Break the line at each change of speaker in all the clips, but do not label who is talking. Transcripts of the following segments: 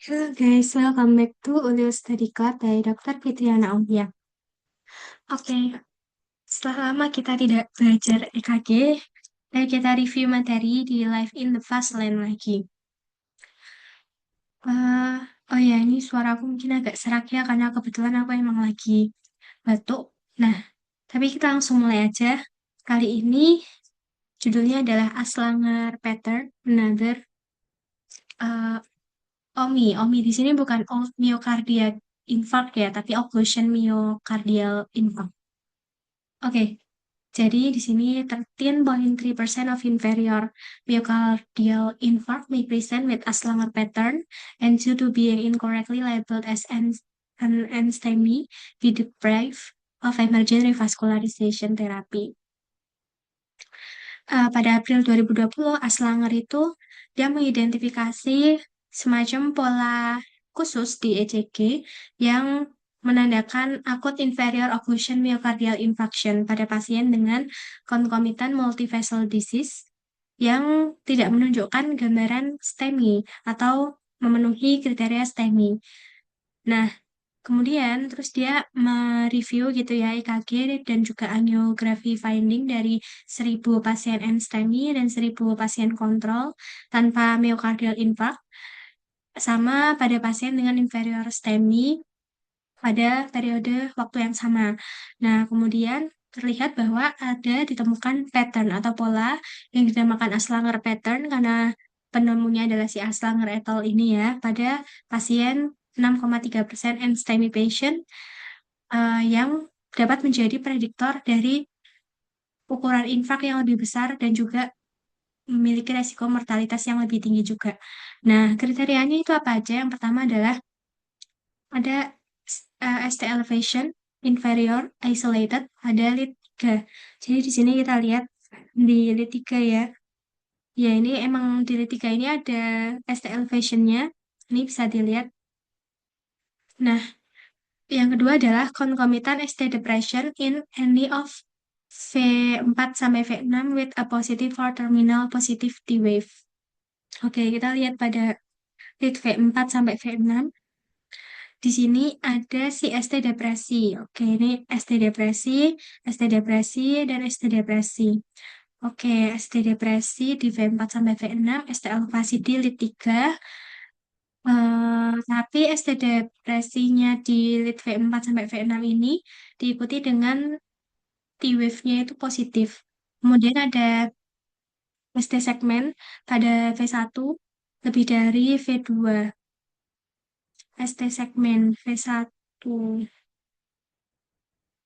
Hello guys, welcome back to Ulil Study Club by Dr. Fitriana Aulia. Oke, setelah lama kita tidak belajar EKG, dan kita review materi di Live in the Fast Lane lagi. Eh, oh ya, ini suara aku mungkin agak serak ya, karena kebetulan aku emang lagi batuk. Nah, tapi kita langsung mulai aja. Kali ini judulnya adalah Aslanger Pattern, Another eh, OMI. OMI di sini bukan myocardial infarct ya, tapi occlusion myocardial infarct. Oke, jadi di sini 13.3% of inferior myocardial infarct may present with a Slanger pattern, and due to being incorrectly labeled as an STEMI, be deprived of emergent revascularization therapy. Pada April 2020, Aslanger itu dia mengidentifikasi semacam pola khusus di ECG yang menandakan akut inferior occlusion myocardial infarction pada pasien dengan concomitant multivessel disease yang tidak menunjukkan gambaran STEMI atau memenuhi kriteria STEMI. Nah, kemudian terus dia mereview gitu ya EKG dan juga angiografi finding dari 1.000 pasien NSTEMI dan 1.000 pasien kontrol tanpa myocardial infarct sama pada pasien dengan inferior STEMI pada periode waktu yang sama. Nah, kemudian terlihat bahwa ada ditemukan pattern atau pola yang dinamakan Aslanger pattern karena penemunya adalah si Aslanger et al. Ini ya pada pasien 6,3% NSTEMI patient yang dapat menjadi prediktor dari ukuran infak yang lebih besar dan juga memiliki resiko mortalitas yang lebih tinggi juga. Nah, kriterianya itu apa aja? Yang pertama adalah ada ST elevation inferior isolated, ada lead 3. Jadi di sini kita lihat di lead 3 ya. Ya, ini emang di lead 3 ini ada ST elevation-nya. Ini bisa dilihat. Nah, yang kedua adalah concomitant ST depression in any of V4 sampai V6 with a positive or terminal positive T wave. Oke, kita lihat pada lead V4 sampai V6. Di sini ada si ST depresi. Oke, ini ST depresi, ST depresi, dan ST depresi. Oke, ST depresi di V4 sampai V6, ST elevasi di lead 3. Tapi ST depresinya di lead V4 sampai V6 ini diikuti dengan T-wave-nya itu positif. Kemudian ada ST segmen pada V1 lebih dari V2. ST segmen V1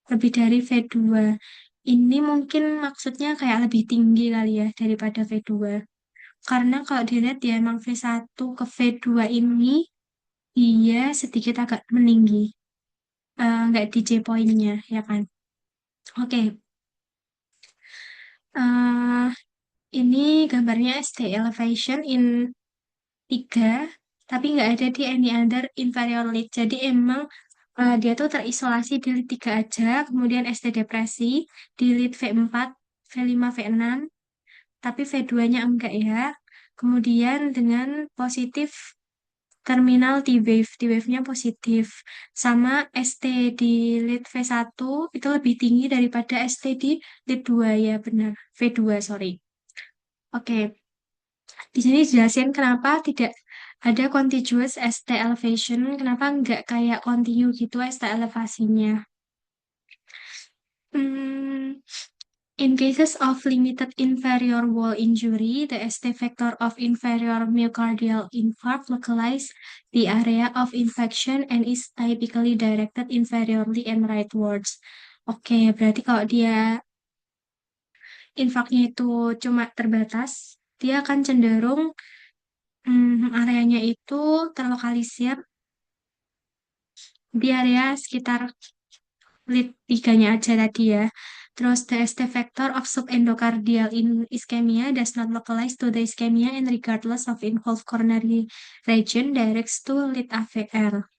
lebih dari V2. Ini mungkin maksudnya kayak lebih tinggi kali ya daripada V2. Karena kalau dilihat ya emang V1 ke V2 ini dia sedikit agak meninggi. Nggak di J point-nya, ya kan? Oke. Eh, ini gambarnya ST elevation in 3, tapi nggak ada di any other inferior lead. Jadi emang dia tuh terisolasi di lead 3 aja, kemudian ST depresi di lead V4, V5, V6, tapi V2-nya enggak ya. Kemudian dengan positif terminal T-wave, T-wave-nya positif. Sama ST di lead V1 itu lebih tinggi daripada ST di lead 2 ya, benar. V2, sorry. Oke, di sini jelasin kenapa tidak ada contiguous ST elevation, kenapa nggak kayak continue gitu ST elevasinya. Hmm, in cases of limited inferior wall injury, the ST factor of inferior myocardial infarct localizes the area of infection and is typically directed inferiorly and rightwards. Oke, berarti kalau dia infarktnya itu cuma terbatas, dia akan cenderung areanya itu terlokalisir di area sekitar lead 3-nya aja tadi ya. Terus the ST factor of subendocardial in ischemia does not localize to the ischemia and regardless of involved coronary region directs to lead AVR.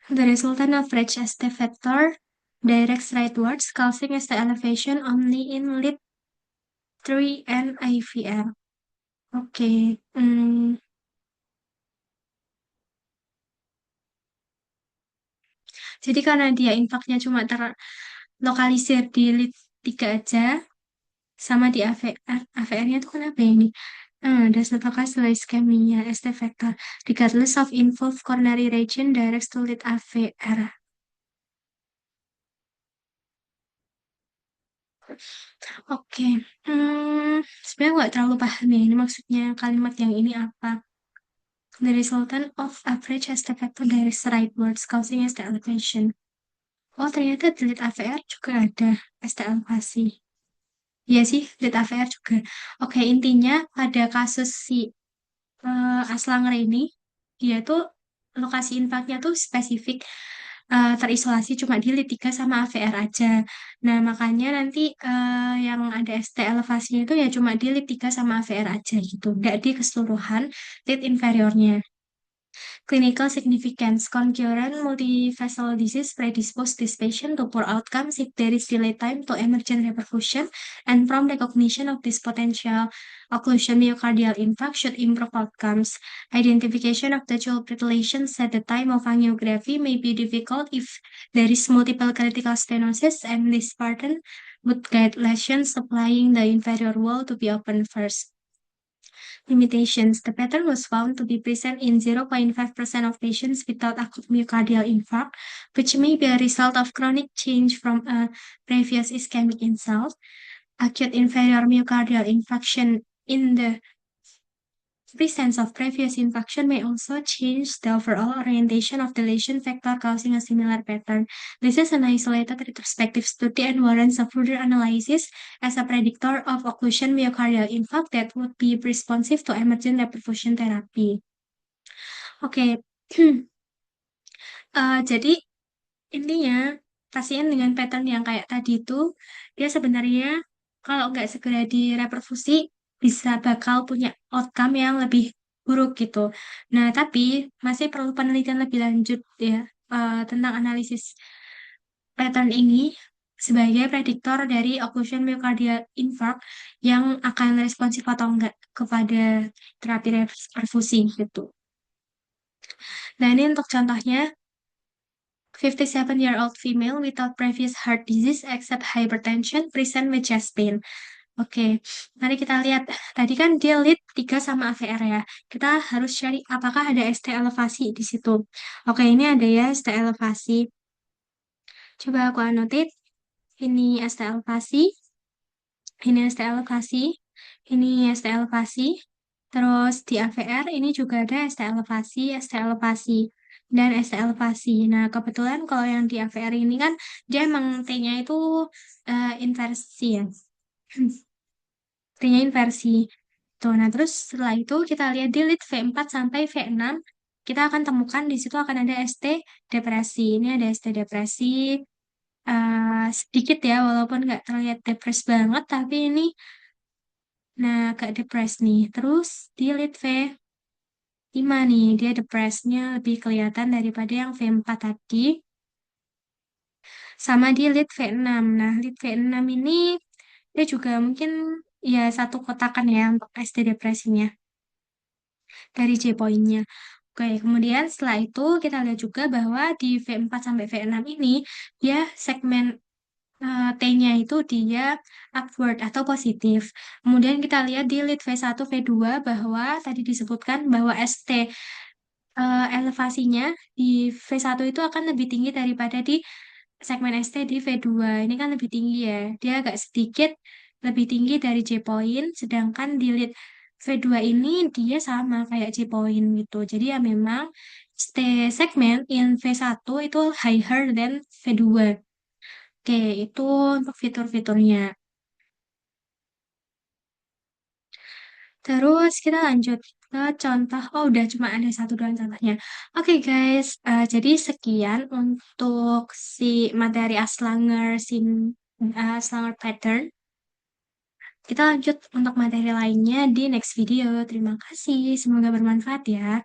The resultant average ST factor directs rightwards, causing ST elevation only in lead 3 and IVR. Oke, Jadi karena dia infaknya cuma terlokalisir di lead 3 aja, sama di AVR, AVR-nya itu kenapa ya ini? Does not occur ischemia as the factor, regardless of involved coronary region directs to lead AVR. Oke, sebenarnya nggak terlalu paham ya ini maksudnya kalimat yang ini apa. The resultant of average has the factor directs rightwards, causing ST elevation. Oh, ternyata di lead AVR juga ada ST elevasi. Iya sih, lead AVR juga. Oke, intinya pada kasus si Aslanger ini, dia tuh lokasi infaknya tuh spesifik, terisolasi cuma di lead 3 sama AVR aja. Nah, makanya nanti yang ada ST elevasinya itu ya cuma di lead 3 sama AVR aja gitu, nggak di keseluruhan lead inferiornya. Clinical significance. Concurrent multifacial disease predispose this patient to poor outcomes if there is delay time to emergent reperfusion, and prompt recognition of this potential occlusion myocardial infarct should improve outcomes. Identification of the culprit lesions at the time of angiography may be difficult if there is multiple critical stenosis, and this pattern would guide lesions supplying the inferior wall to be opened first. Limitations. The pattern was found to be present in 0.5% of patients without acute myocardial infarct, which may be a result of chronic change from a previous ischemic insult. Acute inferior myocardial infarction in the presence of previous infarction may also change the overall orientation of the lesion vector, causing a similar pattern. This is an isolated retrospective study and warrants a further analysis as a predictor of occlusion myocardial infarct that would be responsive to emergent reperfusion therapy. Oke, jadi intinya pasien dengan pattern yang kayak tadi itu, dia sebenarnya kalau nggak segera direperfusi bisa bakal punya outcome yang lebih buruk gitu. Nah, tapi masih perlu penelitian lebih lanjut ya, tentang analisis pattern ini sebagai prediktor dari occlusion myocardial infarct yang akan responsif atau enggak kepada terapi reperfusi gitu. Nah, ini untuk contohnya 57-year-old female without previous heart disease except hypertension present with chest pain. Oke, mari kita lihat. Tadi kan dia lead 3 sama AVR ya. Kita harus cari apakah ada ST elevasi di situ. Oke, ini ada ya ST elevasi. Coba aku annotate. Ini ST elevasi. Ini ST elevasi. Ini ST elevasi. Terus di AVR ini juga ada ST elevasi, ST elevasi, dan ST elevasi. Nah, kebetulan kalau yang di AVR ini kan dia emang T-nya itu inversi ya. T-nya inversi. Tuh, nah terus setelah itu kita lihat di lead V4 sampai V6, kita akan temukan di situ akan ada ST depresi. Ini ada ST depresi, sedikit ya, walaupun nggak terlihat depres banget, tapi ini nah agak depres nih. Terus di lead V5 nih, dia depresnya lebih kelihatan daripada yang V4 tadi. Sama di lead V6. Nah, lead V6 ini dia juga mungkin ya satu kotakan ya untuk ST depresinya dari J point-nya. Oke, kemudian setelah itu kita lihat juga bahwa di V4 sampai V6 ini dia segmen T-nya itu dia upward atau positif. Kemudian kita lihat di lead V1, V2 bahwa tadi disebutkan bahwa ST elevasinya di V1 itu akan lebih tinggi daripada di segmen ST di V2. Ini kan lebih tinggi ya. Dia agak sedikit lebih tinggi dari J point, sedangkan di lead V2 ini dia sama kayak J point gitu. Jadi ya memang ST segment in V1 itu higher than V2. Oke, itu untuk fitur-fiturnya. Terus kita lanjut ke contoh. Oh, udah cuma ada satu doang contohnya. Oke guys, jadi sekian untuk si materi Aslanger pattern. Kita lanjut untuk materi lainnya di next video. Terima kasih, semoga bermanfaat ya.